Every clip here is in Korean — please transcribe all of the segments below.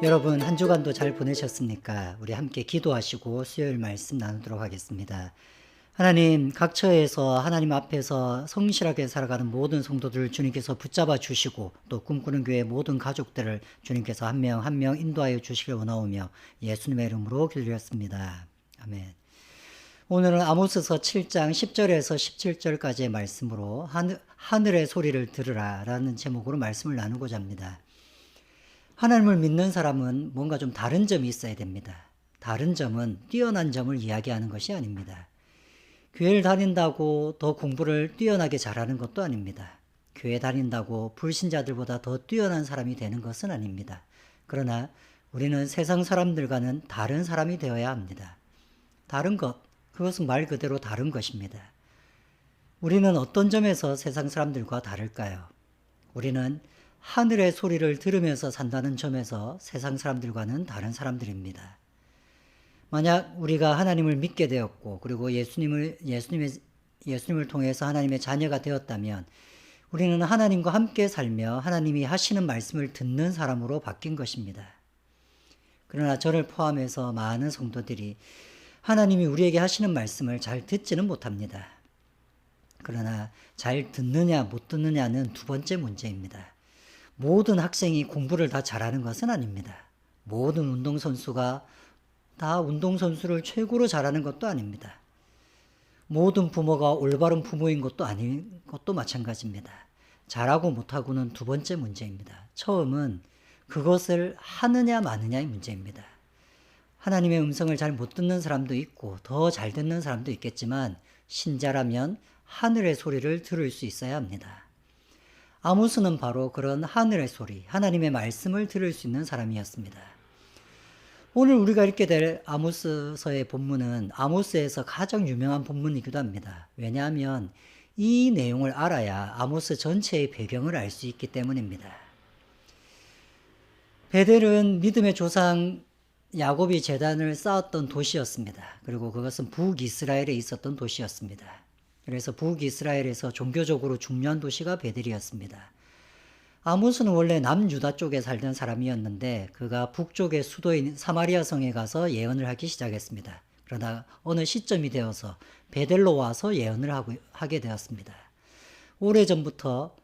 여러분 한 주간도 잘 보내셨습니까? 우리 함께 기도하시고 수요일 말씀 나누도록 하겠습니다. 하나님, 각 처에서 하나님 앞에서 성실하게 살아가는 모든 성도들을 주님께서 붙잡아 주시고 또 꿈꾸는 교회 모든 가족들을 주님께서 한 명 한 명 인도하여 주시길 원하오며 예수님의 이름으로 기도드렸습니다. 아멘. 오늘은 아모스서 7장 10절에서 17절까지의 말씀으로 하늘의 소리를 들으라 라는 제목으로 말씀을 나누고자 합니다. 하나님을 믿는 사람은 뭔가 좀 다른 점이 있어야 됩니다. 다른 점은 뛰어난 점을 이야기하는 것이 아닙니다. 교회를 다닌다고 더 공부를 뛰어나게 잘하는 것도 아닙니다. 교회 다닌다고 불신자들보다 더 뛰어난 사람이 되는 것은 아닙니다. 그러나 우리는 세상 사람들과는 다른 사람이 되어야 합니다. 다른 것, 그것은 말 그대로 다른 것입니다. 우리는 어떤 점에서 세상 사람들과 다를까요? 우리는 하늘의 소리를 들으면서 산다는 점에서 세상 사람들과는 다른 사람들입니다. 만약 우리가 하나님을 믿게 되었고 그리고 예수님을 통해서 하나님의 자녀가 되었다면 우리는 하나님과 함께 살며 하나님이 하시는 말씀을 듣는 사람으로 바뀐 것입니다. 그러나 저를 포함해서 많은 성도들이 하나님이 우리에게 하시는 말씀을 잘 듣지는 못합니다. 그러나 잘 듣느냐 못 듣느냐는 두 번째 문제입니다. 모든 학생이 공부를 다 잘하는 것은 아닙니다. 모든 운동선수가 다 운동선수를 최고로 잘하는 것도 아닙니다. 모든 부모가 올바른 부모인 것도 아닌 것도 마찬가지입니다. 잘하고 못하고는 두 번째 문제입니다. 처음은 그것을 하느냐 마느냐의 문제입니다. 하나님의 음성을 잘 못 듣는 사람도 있고 더 잘 듣는 사람도 있겠지만 신자라면 하늘의 소리를 들을 수 있어야 합니다. 아모스는 바로 그런 하늘의 소리, 하나님의 말씀을 들을 수 있는 사람이었습니다. 오늘 우리가 읽게 될 아모스서의 본문은 아모스에서 가장 유명한 본문이기도 합니다. 왜냐하면 이 내용을 알아야 아모스 전체의 배경을 알 수 있기 때문입니다. 베델은 믿음의 조상 야곱이 제단을 쌓았던 도시였습니다. 그리고 그것은 북이스라엘에 있었던 도시였습니다. 그래서 북이스라엘에서 종교적으로 중요한 도시가 베델이었습니다. 아모스는 원래 남유다 쪽에 살던 사람이었는데 그가 북쪽의 수도인 사마리아 성에 가서 예언을 하기 시작했습니다. 그러나 어느 시점이 되어서 베델로 와서 예언을 하게 되었습니다. 오래전부터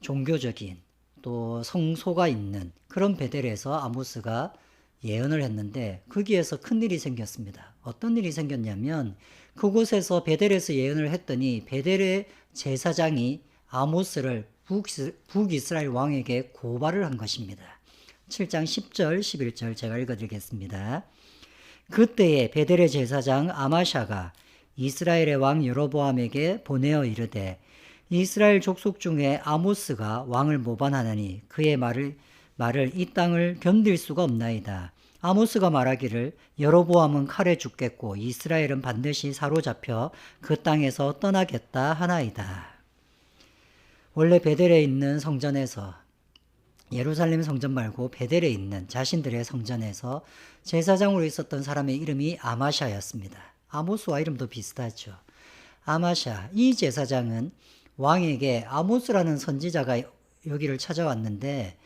종교적인 또 성소가 있는 그런 베델에서 아모스가 예언을 했는데 거기에서 큰일이 생겼습니다. 어떤 일이 생겼냐면 그곳에서 베델에서 예언을 했더니 베델의 제사장이 아모스를 북이스라엘 왕에게 고발을 한 것입니다. 7장 10절 11절 제가 읽어드리겠습니다. 그때에 베델의 제사장 아마샤가 이스라엘의 왕 여로보암에게 보내어 이르되 이스라엘 족속 중에 아모스가 왕을 모반하나니 그의 말을 이 땅을 견딜 수가 없나이다. 아모스가 말하기를 여로보암은 칼에 죽겠고 이스라엘은 반드시 사로잡혀 그 땅에서 떠나겠다 하나이다. 원래 베델에 있는 성전에서 예루살렘 성전 말고 베델에 있는 자신들의 성전에서 제사장으로 있었던 사람의 이름이 아마샤였습니다. 아모스와 이름도 비슷하죠. 아마샤, 이 제사장은 왕에게 아모스라는 선지자가 여기를 찾아왔는데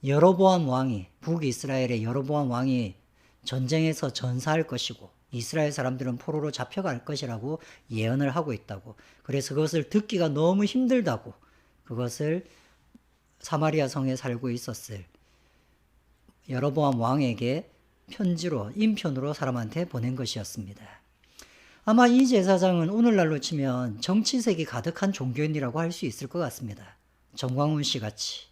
여로보암 왕이 북이스라엘의 여로보암 왕이 전쟁에서 전사할 것이고 이스라엘 사람들은 포로로 잡혀갈 것이라고 예언을 하고 있다고. 그래서 그것을 듣기가 너무 힘들다고 그것을 사마리아 성에 살고 있었을 여로보암 왕에게 편지로 인편으로 사람한테 보낸 것이었습니다. 아마 이 제사장은 오늘날로 치면 정치색이 가득한 종교인이라고 할 수 있을 것 같습니다. 정광훈 씨 같이.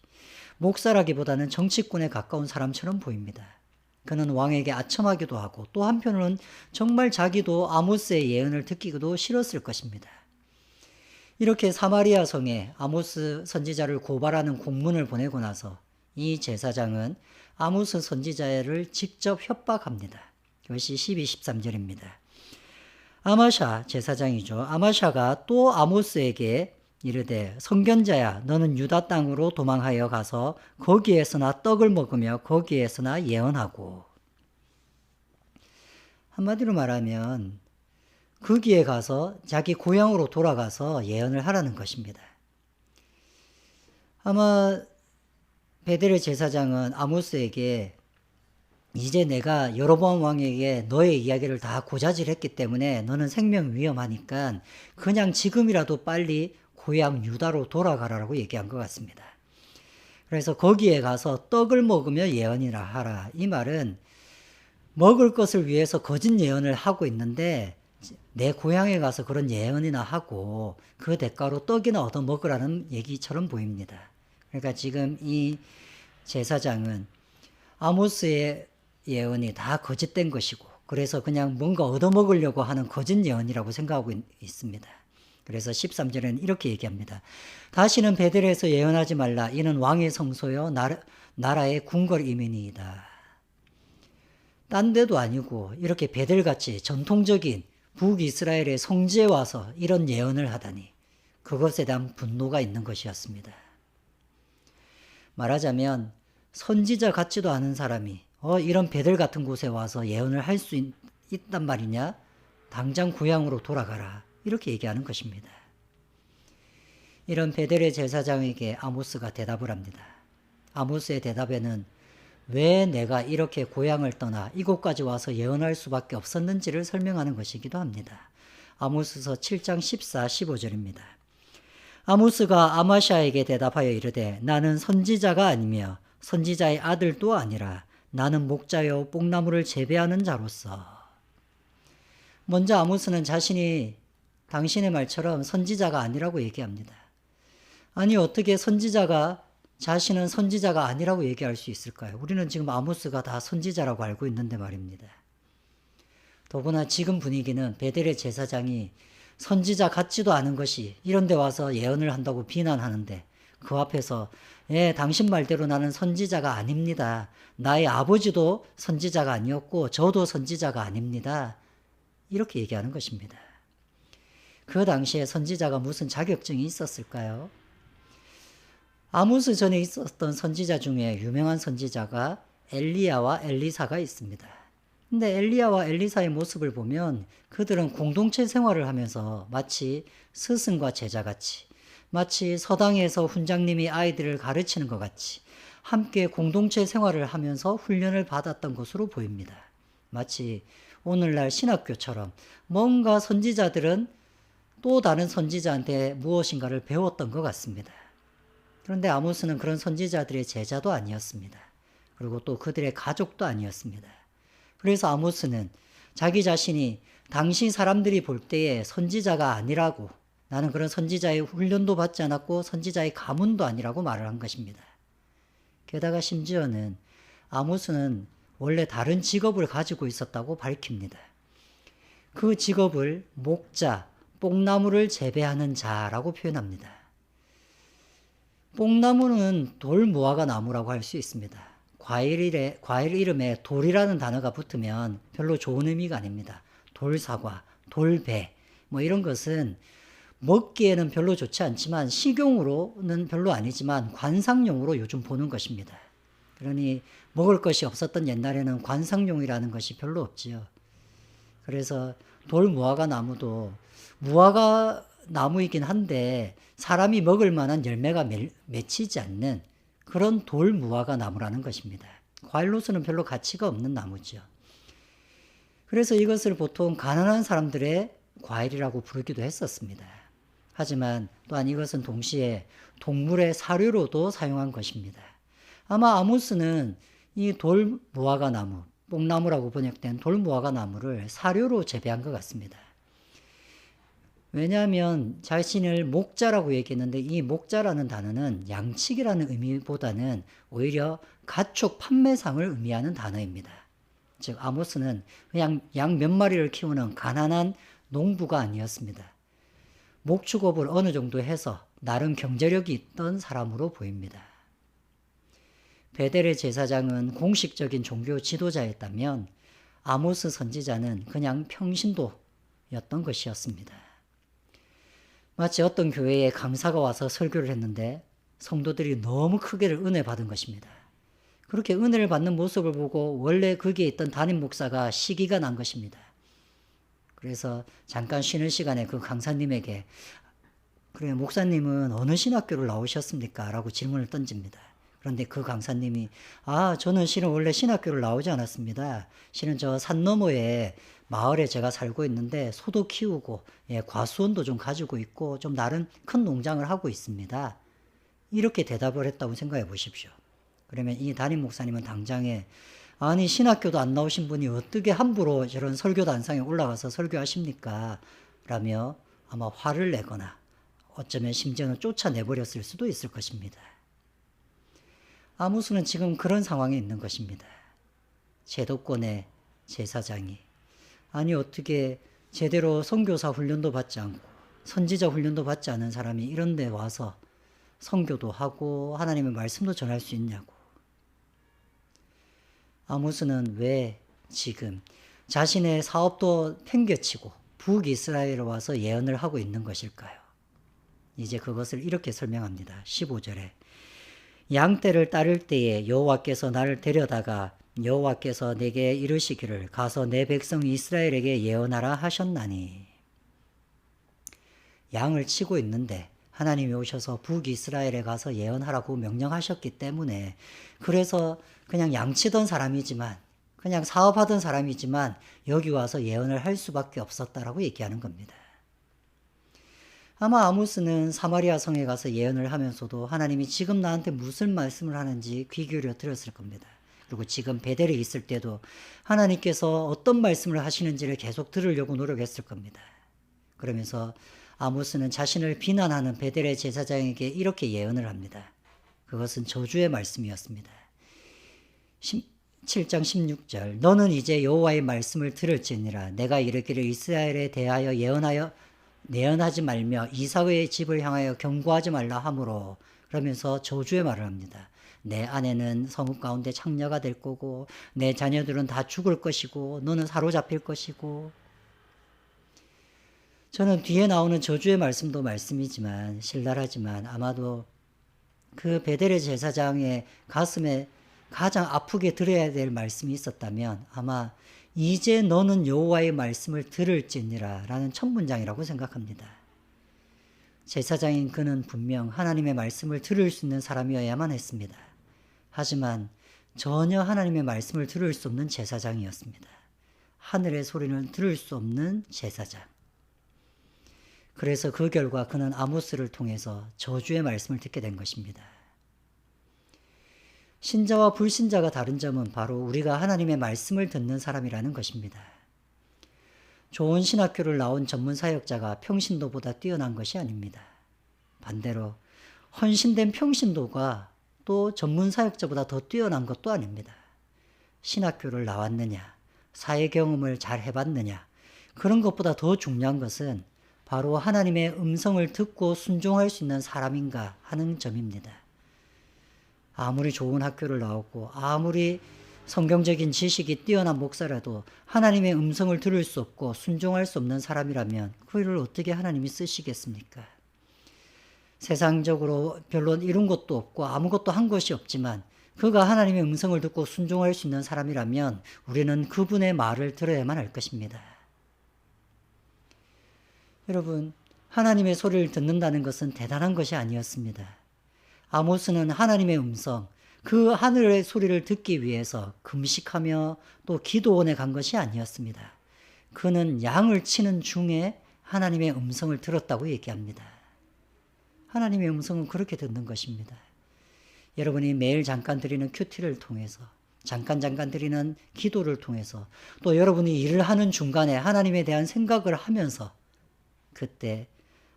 목사라기보다는 정치꾼에 가까운 사람처럼 보입니다. 그는 왕에게 아첨하기도 하고 또 한편으로는 정말 자기도 아모스의 예언을 듣기도 싫었을 것입니다. 이렇게 사마리아 성에 아모스 선지자를 고발하는 공문을 보내고 나서 이 제사장은 아모스 선지자를 직접 협박합니다. 그것이 12, 13절입니다. 아마샤 제사장이죠. 아마샤가 또 아모스에게 이르되 선견자야 너는 유다 땅으로 도망하여 가서 거기에서나 떡을 먹으며 거기에서나 예언하고. 한마디로 말하면 거기에 가서 자기 고향으로 돌아가서 예언을 하라는 것입니다. 아마 베델의 제사장은 아모스에게 이제 내가 여로보암 왕에게 너의 이야기를 다 고자질했기 때문에 너는 생명 위험하니까 그냥 지금이라도 빨리 고향 유다로 돌아가라라고 얘기한 것 같습니다. 그래서 거기에 가서 떡을 먹으며 예언이라 하라. 이 말은 먹을 것을 위해서 거짓 예언을 하고 있는데 내 고향에 가서 그런 예언이나 하고 그 대가로 떡이나 얻어 먹으라는 얘기처럼 보입니다. 그러니까 지금 이 제사장은 아모스의 예언이 다 거짓된 것이고 그래서 그냥 뭔가 얻어먹으려고 하는 거짓 예언이라고 생각하고 있습니다. 그래서 13절에는 이렇게 얘기합니다. 다시는 베델에서 예언하지 말라. 이는 왕의 성소요 나라의 궁궐이민이이다. 딴 데도 아니고 이렇게 베델같이 전통적인 북이스라엘의 성지에 와서 이런 예언을 하다니 그것에 대한 분노가 있는 것이었습니다. 말하자면 선지자 같지도 않은 사람이 이런 베델 같은 곳에 와서 예언을 할 수 있단 말이냐? 당장 고향으로 돌아가라. 이렇게 얘기하는 것입니다. 이런 베델의 제사장에게 아모스가 대답을 합니다. 아모스의 대답에는 왜 내가 이렇게 고향을 떠나 이곳까지 와서 예언할 수밖에 없었는지를 설명하는 것이기도 합니다. 아모스서 7장 14, 15절입니다. 아모스가 아마샤에게 대답하여 이르되 나는 선지자가 아니며 선지자의 아들도 아니라 나는 목자여 뽕나무를 재배하는 자로서. 먼저 아모스는 자신이 당신의 말처럼 선지자가 아니라고 얘기합니다. 아니 어떻게 자신은 선지자가 아니라고 얘기할 수 있을까요? 우리는 지금 아모스가 다 선지자라고 알고 있는데 말입니다. 더구나 지금 분위기는 베델의 제사장이 선지자 같지도 않은 것이 이런 데 와서 예언을 한다고 비난하는데 그 앞에서 당신 말대로 나는 선지자가 아닙니다. 나의 아버지도 선지자가 아니었고 저도 선지자가 아닙니다. 이렇게 얘기하는 것입니다. 그 당시에 선지자가 무슨 자격증이 있었을까요? 아모스 전에 있었던 선지자 중에 유명한 선지자가 엘리야와 엘리사가 있습니다. 근데 엘리야와 엘리사의 모습을 보면 그들은 공동체 생활을 하면서 마치 스승과 제자같이 마치 서당에서 훈장님이 아이들을 가르치는 것 같이 함께 공동체 생활을 하면서 훈련을 받았던 것으로 보입니다. 마치 오늘날 신학교처럼 뭔가 선지자들은 또 다른 선지자한테 무엇인가를 배웠던 것 같습니다. 그런데 아모스는 그런 선지자들의 제자도 아니었습니다. 그리고 또 그들의 가족도 아니었습니다. 그래서 아모스는 자기 자신이 당시 사람들이 볼 때에 선지자가 아니라고 나는 그런 선지자의 훈련도 받지 않았고 선지자의 가문도 아니라고 말을 한 것입니다. 게다가 심지어는 아모스는 원래 다른 직업을 가지고 있었다고 밝힙니다. 그 직업을 목자, 뽕나무를 재배하는 자라고 표현합니다. 뽕나무는 돌무화과 나무라고 할 수 있습니다. 과일 이름에 돌이라는 단어가 붙으면 별로 좋은 의미가 아닙니다. 돌사과, 돌배 이런 것은 먹기에는 별로 좋지 않지만 식용으로는 별로 아니지만 관상용으로 요즘 보는 것입니다. 그러니 먹을 것이 없었던 옛날에는 관상용이라는 것이 별로 없지요. 그래서 돌무화과 나무도 무화과 나무이긴 한데 사람이 먹을 만한 열매가 맺히지 않는 그런 돌무화과 나무라는 것입니다. 과일로서는 별로 가치가 없는 나무죠. 그래서 이것을 보통 가난한 사람들의 과일이라고 부르기도 했었습니다. 하지만 또한 이것은 동시에 동물의 사료로도 사용한 것입니다. 아마 아모스는 이 돌무화과 나무, 뽕나무라고 번역된 돌무화과 나무를 사료로 재배한 것 같습니다. 왜냐하면 자신을 목자라고 얘기했는데 이 목자라는 단어는 양치기라는 의미보다는 오히려 가축 판매상을 의미하는 단어입니다. 즉 아모스는 그냥 양 몇 마리를 키우는 가난한 농부가 아니었습니다. 목축업을 어느 정도 해서 나름 경제력이 있던 사람으로 보입니다. 베델의 제사장은 공식적인 종교 지도자였다면 아모스 선지자는 그냥 평신도였던 것이었습니다. 마치 어떤 교회에 강사가 와서 설교를 했는데 성도들이 너무 크게 은혜 받은 것입니다. 그렇게 은혜를 받는 모습을 보고 원래 거기에 있던 담임 목사가 시기가 난 것입니다. 그래서 잠깐 쉬는 시간에 그 강사님에게 그래 목사님은 어느 신학교를 나오셨습니까? 라고 질문을 던집니다. 그런데 그 강사님이 저는 실은 원래 신학교를 나오지 않았습니다. 실은 저 산 너머에 마을에 제가 살고 있는데 소도 키우고 과수원도 좀 가지고 있고 좀 나름 큰 농장을 하고 있습니다. 이렇게 대답을 했다고 생각해 보십시오. 그러면 이 담임 목사님은 당장에 아니 신학교도 안 나오신 분이 어떻게 함부로 저런 설교단상에 올라가서 설교하십니까? 라며 아마 화를 내거나 어쩌면 심지어는 쫓아내버렸을 수도 있을 것입니다. 아모스는 지금 그런 상황에 있는 것입니다. 제도권의 제사장이 아니 어떻게 제대로 선교사 훈련도 받지 않고 선지자 훈련도 받지 않은 사람이 이런 데 와서 선교도 하고 하나님의 말씀도 전할 수 있냐고. 아모스는 왜 지금 자신의 사업도 팽개치고 북이스라엘에 와서 예언을 하고 있는 것일까요? 이제 그것을 이렇게 설명합니다. 15절에 양떼를 따를 때에 여호와께서 나를 데려다가 여호와께서 내게 이르시기를 가서 내 백성 이스라엘에게 예언하라 하셨나니. 양을 치고 있는데 하나님이 오셔서 북이스라엘에 가서 예언하라고 명령하셨기 때문에 그래서 그냥 양치던 사람이지만 그냥 사업하던 사람이지만 여기 와서 예언을 할 수밖에 없었다라고 얘기하는 겁니다. 아마 아모스는 사마리아 성에 가서 예언을 하면서도 하나님이 지금 나한테 무슨 말씀을 하는지 귀 기울여 들었을 겁니다. 그리고 지금 베델에 있을 때도 하나님께서 어떤 말씀을 하시는지를 계속 들으려고 노력했을 겁니다. 그러면서 아모스는 자신을 비난하는 베델의 제사장에게 이렇게 예언을 합니다. 그것은 저주의 말씀이었습니다. 7장 16절 너는 이제 여호와의 말씀을 들을지니라 내가 이르기를 이스라엘에 대하여 예언하지 말며 이삭의 집을 향하여 경고하지 말라 하므로 그러면서 저주의 말을 합니다. 내 아내는 성읍 가운데 창녀가 될 거고 내 자녀들은 다 죽을 것이고 너는 사로잡힐 것이고. 저는 뒤에 나오는 저주의 말씀도 말씀이지만 신랄하지만 아마도 그 베델의 제사장의 가슴에 가장 아프게 들어야 될 말씀이 있었다면 아마 이제 너는 여호와의 말씀을 들을지니라 라는 첫 문장이라고 생각합니다. 제사장인 그는 분명 하나님의 말씀을 들을 수 있는 사람이어야만 했습니다. 하지만 전혀 하나님의 말씀을 들을 수 없는 제사장이었습니다. 하늘의 소리는 들을 수 없는 제사장. 그래서 그 결과 그는 아모스를 통해서 저주의 말씀을 듣게 된 것입니다. 신자와 불신자가 다른 점은 바로 우리가 하나님의 말씀을 듣는 사람이라는 것입니다. 좋은 신학교를 나온 전문 사역자가 평신도보다 뛰어난 것이 아닙니다. 반대로 헌신된 평신도가 또 전문 사역자보다 더 뛰어난 것도 아닙니다. 신학교를 나왔느냐, 사회 경험을 잘 해봤느냐, 그런 것보다 더 중요한 것은 바로 하나님의 음성을 듣고 순종할 수 있는 사람인가 하는 점입니다. 아무리 좋은 학교를 나오고 아무리 성경적인 지식이 뛰어난 목사라도 하나님의 음성을 들을 수 없고 순종할 수 없는 사람이라면 그를 어떻게 하나님이 쓰시겠습니까? 세상적으로 별로 이룬 것도 없고 아무것도 한 것이 없지만 그가 하나님의 음성을 듣고 순종할 수 있는 사람이라면 우리는 그분의 말을 들어야만 할 것입니다. 여러분, 하나님의 소리를 듣는다는 것은 대단한 것이 아니었습니다. 아모스는 하나님의 음성, 그 하늘의 소리를 듣기 위해서 금식하며 또 기도원에 간 것이 아니었습니다. 그는 양을 치는 중에 하나님의 음성을 들었다고 얘기합니다. 하나님의 음성은 그렇게 듣는 것입니다. 여러분이 매일 잠깐 드리는 큐티를 통해서 잠깐 드리는 기도를 통해서 또 여러분이 일을 하는 중간에 하나님에 대한 생각을 하면서 그때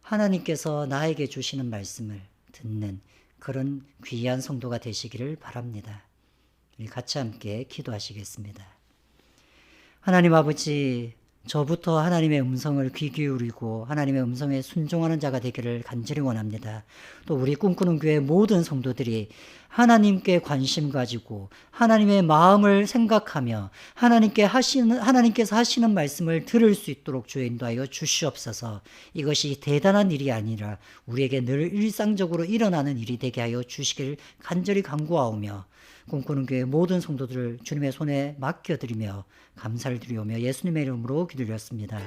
하나님께서 나에게 주시는 말씀을 듣는 그런 귀한 성도가 되시기를 바랍니다. 우리 같이 함께 기도하시겠습니다. 하나님 아버지, 저부터 하나님의 음성을 귀 기울이고 하나님의 음성에 순종하는 자가 되기를 간절히 원합니다. 또 우리 꿈꾸는 교회 모든 성도들이 하나님께 관심 가지고 하나님의 마음을 생각하며 하나님께서 하시는 말씀을 들을 수 있도록 주여 인도하여 주시옵소서. 이것이 대단한 일이 아니라 우리에게 늘 일상적으로 일어나는 일이 되게 하여 주시길 간절히 간구하오며 꿈꾸는 교회 모든 성도들을 주님의 손에 맡겨드리며 감사를 드리오며 예수님의 이름으로 기도드렸습니다.